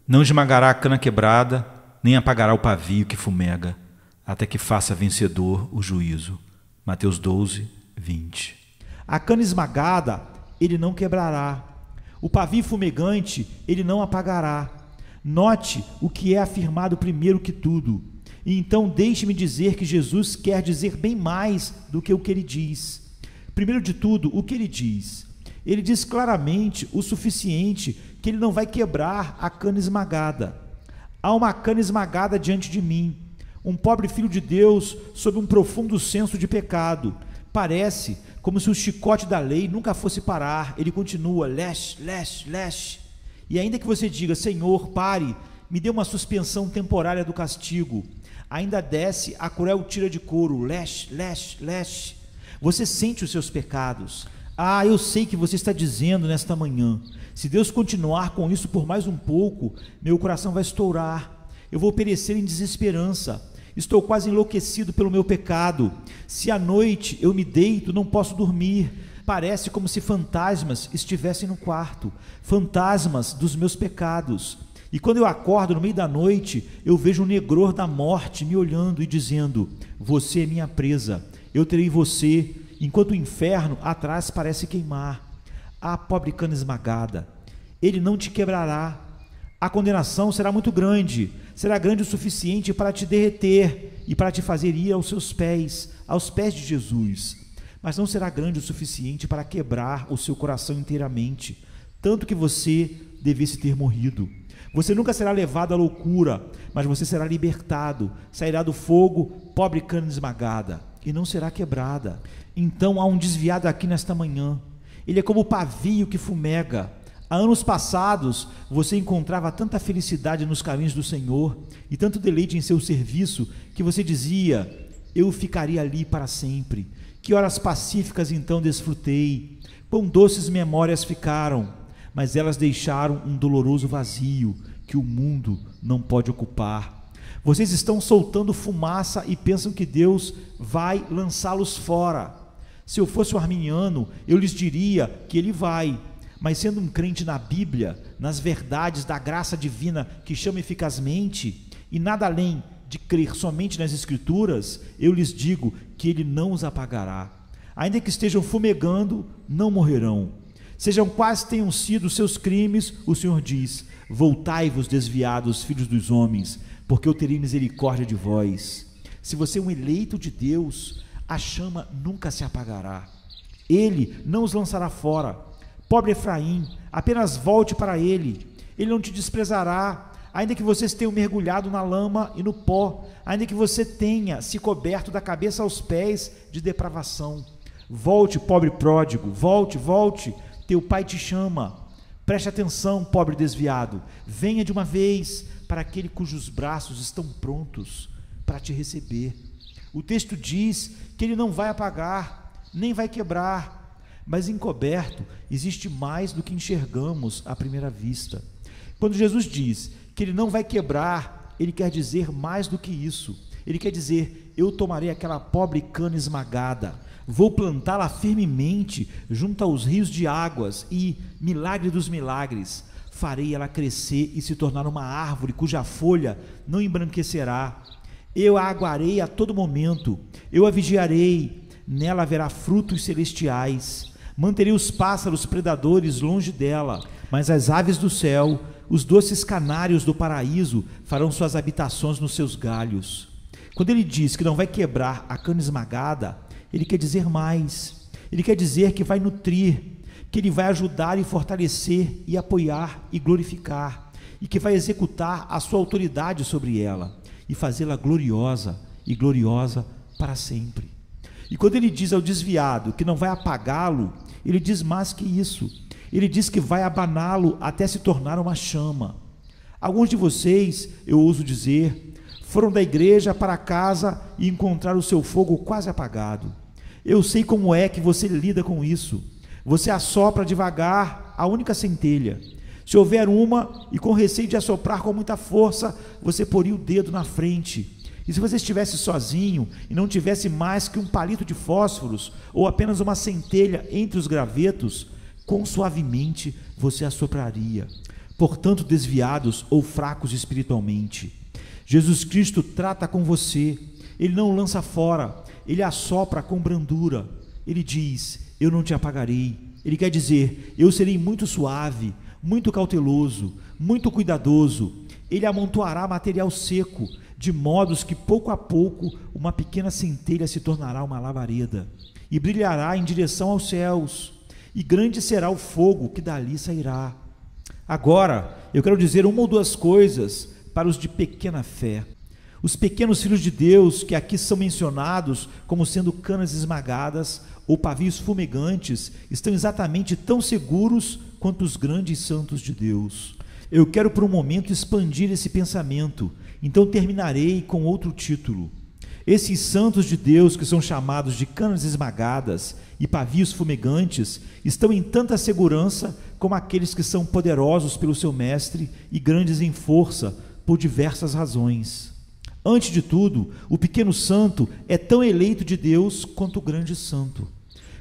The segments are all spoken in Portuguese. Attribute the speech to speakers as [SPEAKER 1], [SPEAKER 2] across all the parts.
[SPEAKER 1] Não esmagará a cana quebrada, nem apagará o pavio que fumega, até que faça vencedor o juízo. Mateus 12, 20.
[SPEAKER 2] A cana esmagada ele não quebrará, o pavio fumegante ele não apagará. Note o que é afirmado primeiro que tudo, e então deixe-me dizer que Jesus quer dizer bem mais do que o que ele diz. Primeiro de tudo, o que ele diz? Ele diz claramente o suficiente que ele não vai quebrar a cana esmagada. Há uma cana esmagada diante de mim, um pobre filho de Deus sob um profundo senso de pecado. Parece como se o chicote da lei nunca fosse parar. Ele continua, lesh, lesh, lesh. E ainda que você diga, Senhor, pare, me dê uma suspensão temporária do castigo, ainda desce a cruel tira de couro, lesh, lesh, lesh. Você sente os seus pecados. Ah, eu sei que você está dizendo nesta manhã, se Deus continuar com isso por mais um pouco, meu coração vai estourar, eu vou perecer em desesperança, estou quase enlouquecido pelo meu pecado, se à noite eu me deito, não posso dormir, parece como se fantasmas estivessem no quarto, fantasmas dos meus pecados, e quando eu acordo no meio da noite, eu vejo um negror da morte me olhando e dizendo, você é minha presa, eu terei você, enquanto o inferno atrás parece queimar. Ah, pobre cana esmagada, ele não te quebrará, a condenação será muito grande, será grande o suficiente para te derreter e para te fazer ir aos seus pés, aos pés de Jesus, mas não será grande o suficiente para quebrar o seu coração inteiramente, tanto que você devesse ter morrido. Você nunca será levado à loucura, mas você será libertado, sairá do fogo, pobre cana esmagada, e não será quebrada. Então há um desviado aqui nesta manhã, ele é como o pavio que fumega. Há anos passados você encontrava tanta felicidade nos caminhos do Senhor e tanto deleite em seu serviço que você dizia, eu ficaria ali para sempre, que horas pacíficas então desfrutei, quão doces memórias ficaram, mas elas deixaram um doloroso vazio que o mundo não pode ocupar. Vocês estão soltando fumaça e pensam que Deus vai lançá-los fora. Se eu fosse um arminiano, eu lhes diria que ele vai, mas sendo um crente na Bíblia, nas verdades da graça divina que chama eficazmente, e nada além de crer somente nas Escrituras, eu lhes digo que ele não os apagará. Ainda que estejam fumegando, não morrerão. Sejam quais tenham sido os seus crimes, o Senhor diz, voltai-vos desviados, filhos dos homens, porque eu terei misericórdia de vós. Se você é um eleito de Deus, a chama nunca se apagará. Ele não os lançará fora. Pobre Efraim, apenas volte para ele. Ele não te desprezará, ainda que vocês tenham mergulhado na lama e no pó, ainda que você tenha se coberto da cabeça aos pés de depravação. Volte, pobre pródigo, volte, volte, teu pai te chama. Preste atenção, pobre desviado, venha de uma vez para aquele cujos braços estão prontos para te receber. O texto diz que ele não vai apagar, nem vai quebrar, mas encoberto existe mais do que enxergamos à primeira vista. Quando Jesus diz que ele não vai quebrar, ele quer dizer mais do que isso. Ele quer dizer, eu tomarei aquela pobre cana esmagada, vou plantá-la firmemente junto aos rios de águas e, milagre dos milagres, farei ela crescer e se tornar uma árvore cuja folha não embranquecerá. Eu a aguarei a todo momento, eu a vigiarei, nela haverá frutos celestiais. Manterei os pássaros predadores longe dela, mas as aves do céu, os doces canários do paraíso, farão suas habitações nos seus galhos. Quando ele diz que não vai quebrar a cana esmagada, ele quer dizer mais. Ele quer dizer que vai nutrir, que ele vai ajudar e fortalecer e apoiar e glorificar, e que vai executar a sua autoridade sobre ela e fazê-la gloriosa e gloriosa para sempre. E quando ele diz ao desviado que não vai apagá-lo, ele diz mais que isso. Ele diz que vai abaná-lo até se tornar uma chama. Alguns de vocês, eu ouso dizer, foram da igreja para casa e encontraram o seu fogo quase apagado. Eu sei como é que você lida com isso. Você assopra devagar a única centelha. Se houver uma, e com receio de assoprar com muita força, você poria o dedo na frente. E se você estivesse sozinho e não tivesse mais que um palito de fósforos ou apenas uma centelha entre os gravetos, quão suavemente você assopraria. portanto desviados ou fracos espiritualmente. Jesus Cristo trata com você, Ele não o lança fora, Ele assopra com brandura, Ele diz: eu não te apagarei. Ele quer dizer: eu serei muito suave, muito cauteloso, muito cuidadoso. Ele amontoará material seco, de modos que pouco a pouco uma pequena centelha se tornará uma labareda, e brilhará em direção aos céus, e grande será o fogo que dali sairá. Agora, eu quero dizer uma ou duas coisas para os de pequena fé. Os pequenos filhos de Deus, que aqui são mencionados como sendo canas esmagadas ou pavios fumegantes, estão exatamente tão seguros quanto os grandes santos de Deus. Eu quero por um momento expandir esse pensamento, então terminarei com outro título. Esses santos de Deus, que são chamados de canas esmagadas e pavios fumegantes, estão em tanta segurança como aqueles que são poderosos pelo seu mestre e grandes em força por diversas razões. Antes de tudo, o pequeno santo é tão eleito de Deus quanto o grande santo.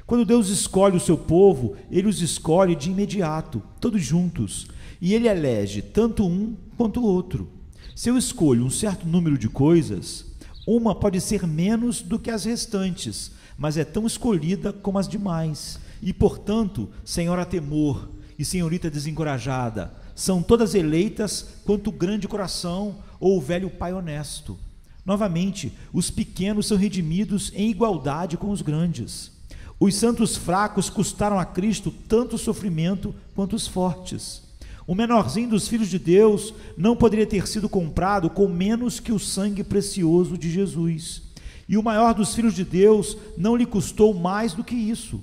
[SPEAKER 2] Quando Deus escolhe o seu povo, Ele os escolhe de imediato, todos juntos, e Ele elege tanto um quanto o outro. Se eu escolho um certo número de coisas, uma pode ser menos do que as restantes, mas é tão escolhida como as demais. E, portanto, senhora temor e senhorita desencorajada, são todas eleitas quanto o grande coração ou o velho pai honesto. Novamente, os pequenos são redimidos em igualdade com os grandes. Os santos fracos custaram a Cristo tanto sofrimento quanto os fortes. O menorzinho dos filhos de Deus não poderia ter sido comprado com menos que o sangue precioso de Jesus. E o maior dos filhos de Deus não lhe custou mais do que isso.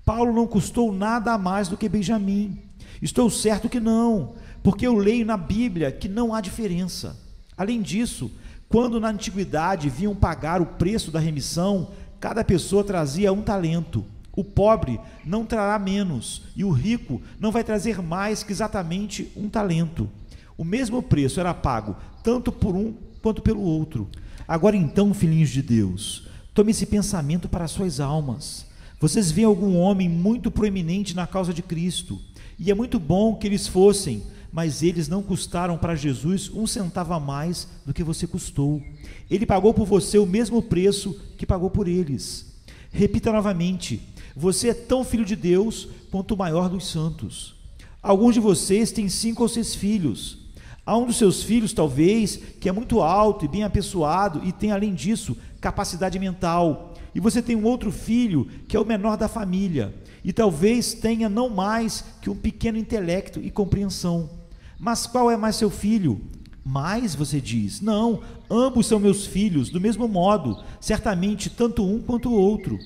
[SPEAKER 2] Paulo não custou nada a mais do que Benjamim. Estou certo que não, porque eu leio na Bíblia que não há diferença. Além disso, quando na antiguidade vinham pagar o preço da remissão, cada pessoa trazia um talento. O pobre não trará menos, e o rico não vai trazer mais que exatamente um talento. O mesmo preço era pago, tanto por um quanto pelo outro. Agora então, filhinhos de Deus, tome esse pensamento para as suas almas. Vocês veem algum homem muito proeminente na causa de Cristo, e é muito bom que eles fossem, mas eles não custaram para Jesus um centavo a mais do que você custou. Ele pagou por você o mesmo preço que pagou por eles. Repita novamente: você é tão filho de Deus quanto o maior dos santos. Alguns de vocês têm 5 ou 6 filhos. Há um dos seus filhos, talvez, que é muito alto e bem apessoado e tem, além disso, capacidade mental. E você tem um outro filho que é o menor da família e talvez tenha não mais que um pequeno intelecto e compreensão. Mas qual é mais seu filho? Mais, você diz? Não, ambos são meus filhos, do mesmo modo, certamente tanto um quanto o outro.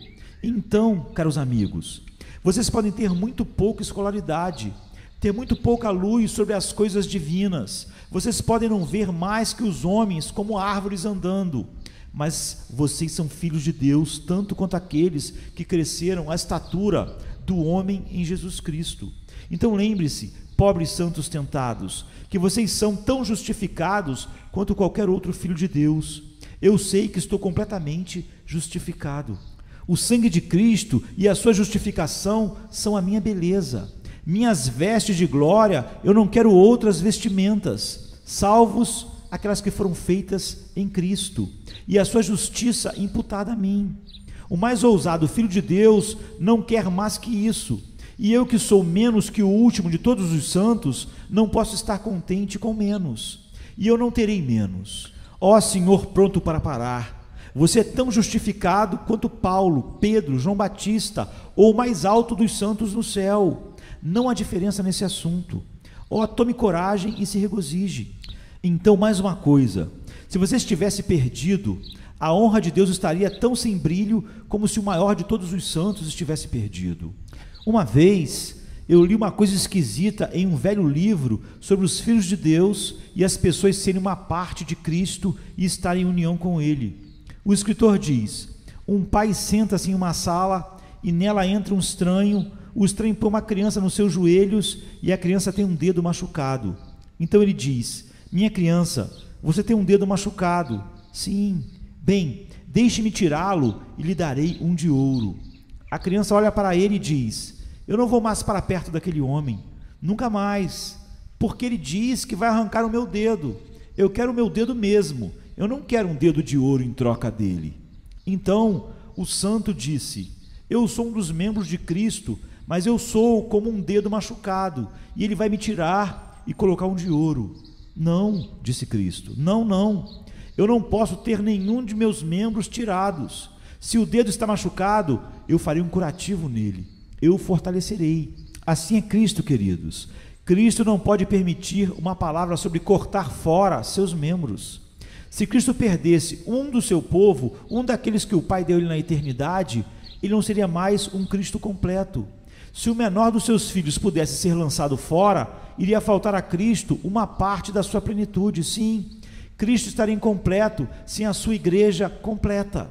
[SPEAKER 2] Então, caros amigos, vocês podem ter muito pouca escolaridade, ter muito pouca luz sobre as coisas divinas, vocês podem não ver mais que os homens como árvores andando, mas vocês são filhos de Deus, tanto quanto aqueles que cresceram à estatura do homem em Jesus Cristo. Então lembre-se, pobres santos tentados, que vocês são tão justificados quanto qualquer outro filho de Deus. Eu sei que estou completamente justificado. O sangue de Cristo e a sua justificação são a minha beleza. Minhas vestes de glória, eu não quero outras vestimentas, salvos aquelas que foram feitas em Cristo, e a sua justiça imputada a mim. O mais ousado filho de Deus não quer mais que isso, e eu que sou menos que o último de todos os santos, não posso estar contente com menos, e eu não terei menos. Ó Senhor pronto para parar, você é tão justificado quanto Paulo, Pedro, João Batista, ou o mais alto dos santos no céu. Não há diferença nesse assunto. Ó, tome coragem e se regozije. Então, mais uma coisa, se você estivesse perdido, a honra de Deus estaria tão sem brilho como se o maior de todos os santos estivesse perdido. Uma vez, eu li uma coisa esquisita em um velho livro sobre os filhos de Deus e as pessoas serem uma parte de Cristo e estarem em união com Ele. O escritor diz: um pai senta-se em uma sala e nela entra um estranho, o estranho põe uma criança nos seus joelhos e a criança tem um dedo machucado. Então ele diz: minha criança, você tem um dedo machucado. Sim. Bem, deixe-me tirá-lo e lhe darei um de ouro. A criança olha para ele e diz: eu não vou mais para perto daquele homem, nunca mais. porque ele diz que vai arrancar o meu dedo. Eu quero o meu dedo mesmo, eu não quero um dedo de ouro em troca dele. Então o santo disse: eu sou um dos membros de Cristo, mas eu sou como um dedo machucado, e ele vai me tirar e colocar um de ouro. Não, disse Cristo, não, eu não posso ter nenhum de meus membros tirados. Se o dedo está machucado, eu farei um curativo nele, eu o fortalecerei. Assim é Cristo, queridos. Cristo não pode permitir uma palavra sobre cortar fora seus membros. Se Cristo perdesse um do seu povo, um daqueles que o Pai deu-lhe na eternidade, ele não seria mais um Cristo completo. Se o menor dos seus filhos pudesse ser lançado fora, iria faltar a Cristo uma parte da sua plenitude. Sim, Cristo estaria incompleto sem a sua igreja completa.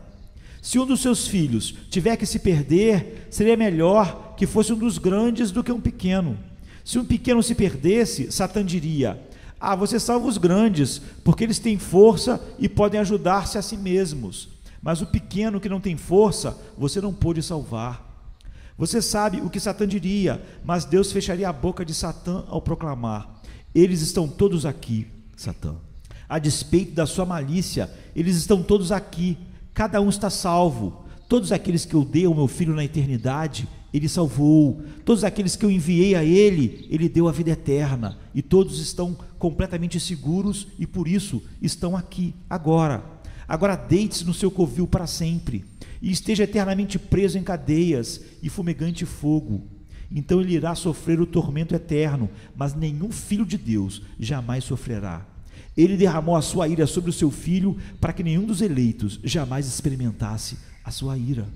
[SPEAKER 2] Se um dos seus filhos tiver que se perder, seria melhor que fosse um dos grandes do que um pequeno. Se um pequeno se perdesse, Satã diria: ah, você salva os grandes, porque eles têm força e podem ajudar-se a si mesmos. Mas o pequeno que não tem força, você não pôde salvar. Você sabe o que Satã diria, mas Deus fecharia a boca de Satã ao proclamar: eles estão todos aqui, Satã. A despeito da sua malícia, eles estão todos aqui, cada um está salvo. Todos aqueles que eu dei ao meu filho na eternidade, ele salvou. Todos aqueles que eu enviei a ele, ele deu a vida eterna. E todos estão completamente seguros e por isso estão aqui, agora. Agora deite-se no seu covil para sempre e esteja eternamente preso em cadeias e fumegante fogo. Então ele irá sofrer o tormento eterno, mas nenhum filho de Deus jamais sofrerá. Ele derramou a sua ira sobre o seu filho para que nenhum dos eleitos jamais experimentasse a sua ira.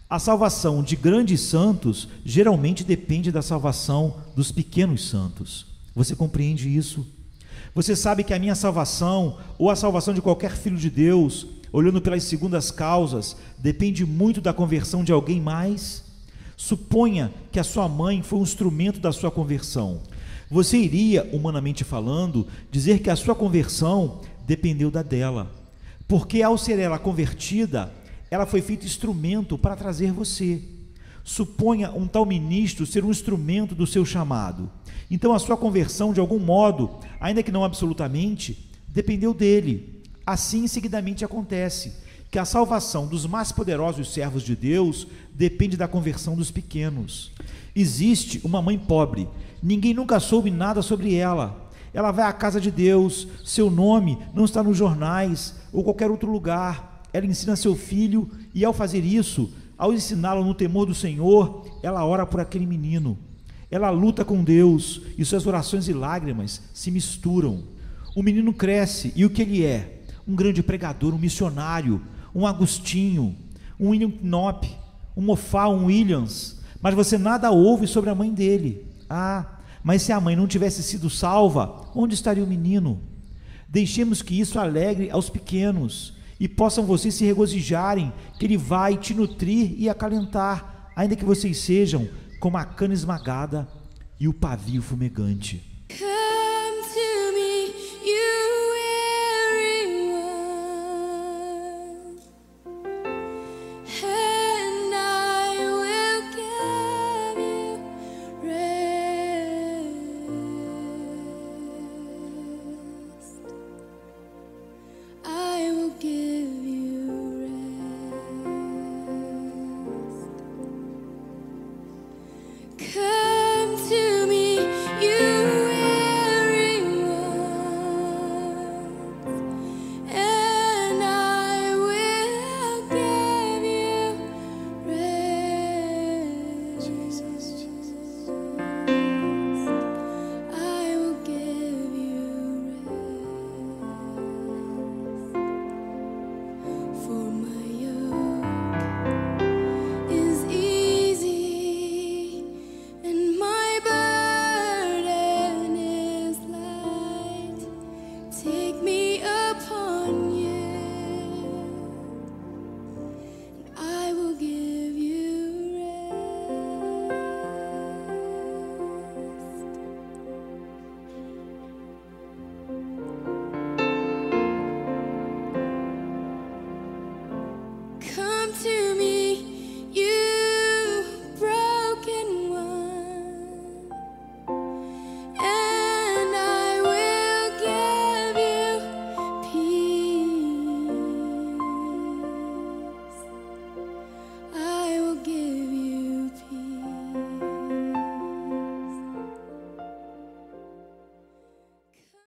[SPEAKER 2] A salvação de grandes santos geralmente depende da salvação dos pequenos santos. Você compreende isso? Você sabe que a minha salvação, ou a salvação de qualquer filho de Deus, olhando pelas segundas causas, depende muito da conversão de alguém mais? Suponha que a sua mãe foi um instrumento da sua conversão. Você iria, humanamente falando, dizer que a sua conversão dependeu da dela, porque ao ser ela convertida, ela foi feita instrumento para trazer você. Suponha um tal ministro ser um instrumento do seu chamado. Então a sua conversão, de algum modo, ainda que não absolutamente, dependeu dele. Assim, seguidamente acontece que a salvação dos mais poderosos servos de Deus depende da conversão dos pequenos. Existe uma mãe pobre, ninguém nunca soube nada sobre ela. Ela vai à casa de Deus, seu nome não está nos jornais ou qualquer outro lugar. Ela ensina seu filho e, ao fazer isso, ao ensiná-lo no temor do Senhor, ela ora por aquele menino. Ela luta com Deus e suas orações e lágrimas se misturam. O menino cresce e o que ele é? Um grande pregador, um missionário, um Agostinho, um William Knopp, um Moffat, um Williams. Mas você nada ouve sobre a mãe dele. Ah, mas se a mãe não tivesse sido salva, onde estaria o menino? Deixemos que isso alegre aos pequenos e possam vocês se regozijarem que ele vai te nutrir e acalentar, ainda que vocês sejam como a cana esmagada e o pavio fumegante.